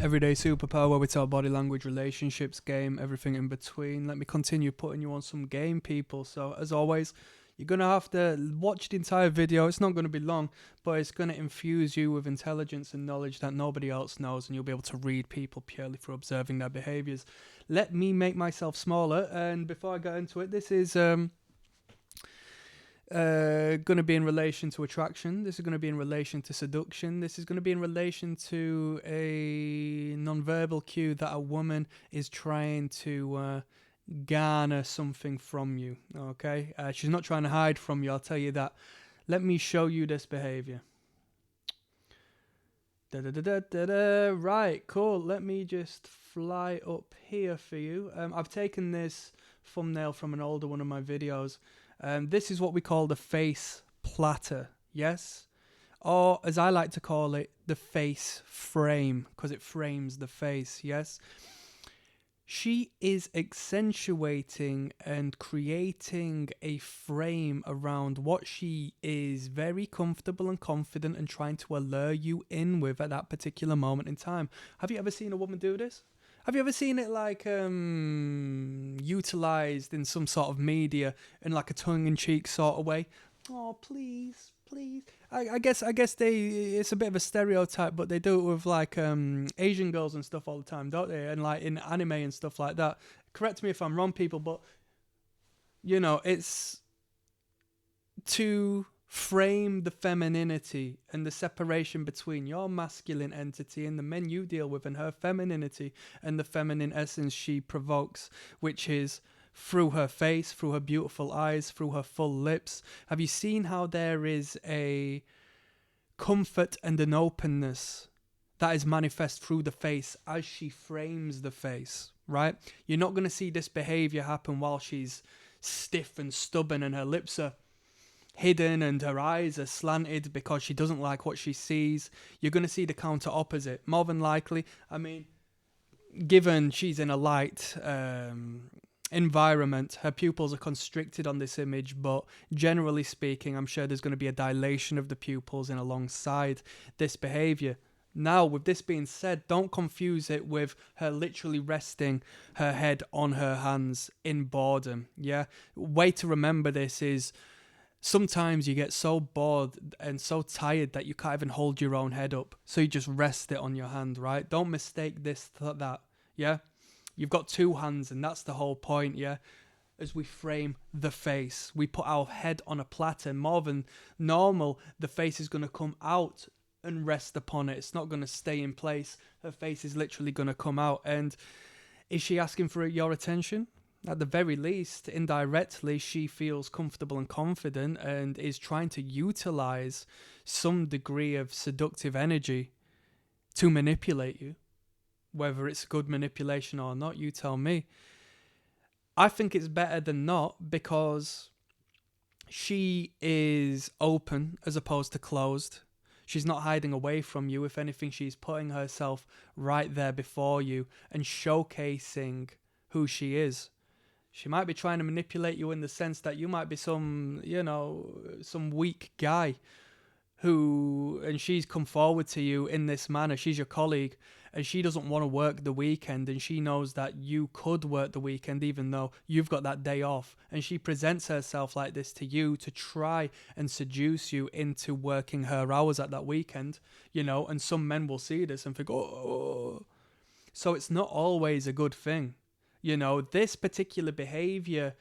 Everyday superpower where we talk body language, relationships, game, everything in between. Let me continue putting you on some game, people. So, as always, you're going to have to watch the entire video. It's not going to be long, but it's going to infuse you with intelligence and knowledge that nobody else knows, and you'll be able to read people purely through observing their behaviors. Let me make myself smaller, and before I get into it, this is going to be in relation to attraction. This is going to be in relation to seduction. This is going to be in relation to a nonverbal cue that a woman is trying to garner something from you. Okay, she's not trying to hide from you. I'll tell you that. Let me show you this behavior. Right, cool. Let me just fly up here for you. I've taken this thumbnail from an older one of my videos. This is what we call the face platter, yes? Or, as I like to call it, the face frame, because it frames the face, yes? She is accentuating and creating a frame around what she is very comfortable and confident and trying to allure you in with at that particular moment in time. Have you ever seen a woman do this? Have you ever seen it like utilized in some sort of media in like a tongue-in-cheek sort of way? Oh, please, please. I guess it's a bit of a stereotype, but they do it with like Asian girls and stuff all the time, don't they? And like in anime and stuff like that. Correct me if I'm wrong, people, but you know, it's to frame the femininity and the separation between your masculine entity and the men you deal with and her femininity and the feminine essence she provokes, which is through her face, through her beautiful eyes, through her full lips. Have you seen how there is a comfort and an openness that is manifest through the face as she frames the face, right? You're not going to see this behavior happen while she's stiff and stubborn and her lips are hidden and her eyes are slanted because she doesn't like what she sees. You're going to see the counter opposite, more than likely. I mean, given she's in a light environment, her pupils are constricted on this image, but generally speaking, I'm sure there's going to be a dilation of the pupils in alongside this behavior. Now, with this being said, don't confuse it with her literally resting her head on her hands in boredom. Yeah, way to remember this is sometimes you get so bored and so tired that you can't even hold your own head up. So you just rest it on your hand, right? Don't mistake this for that, yeah? You've got two hands and that's the whole point, yeah? As we frame the face, we put our head on a platter. More than normal, the face is going to come out and rest upon it. It's not going to stay in place. Her face is literally going to come out. And is she asking for your attention? At the very least, indirectly, she feels comfortable and confident and is trying to utilize some degree of seductive energy to manipulate you. Whether it's good manipulation or not, you tell me. I think it's better than not because she is open as opposed to closed. She's not hiding away from you. If anything, she's putting herself right there before you and showcasing who she is. She might be trying to manipulate you in the sense that you might be some weak guy and she's come forward to you in this manner. She's your colleague and she doesn't want to work the weekend and she knows that you could work the weekend even though you've got that day off. And she presents herself like this to you to try and seduce you into working her hours at that weekend, and some men will see this and think, oh. So it's not always a good thing. This particular behavior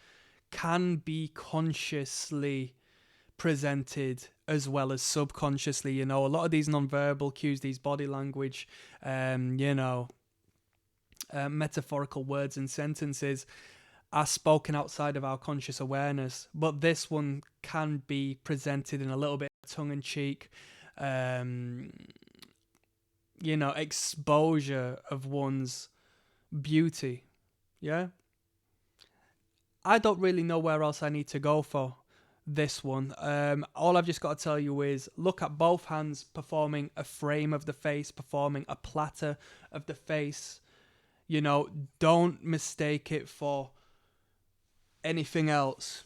can be consciously presented as well as subconsciously. A lot of these nonverbal cues, these body language, metaphorical words and sentences are spoken outside of our conscious awareness. But this one can be presented in a little bit of tongue-in-cheek, exposure of one's beauty. Yeah, I don't really know where else I need to go for this one. All I've just got to tell you is look at both hands performing a frame of the face, performing a platter of the face. Don't mistake it for anything else.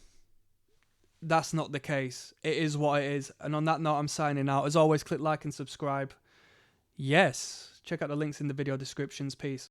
That's not the case. It is what it is. And on that note, I'm signing out. As always, click like and subscribe. Yes, Check out the links in the video descriptions. Peace.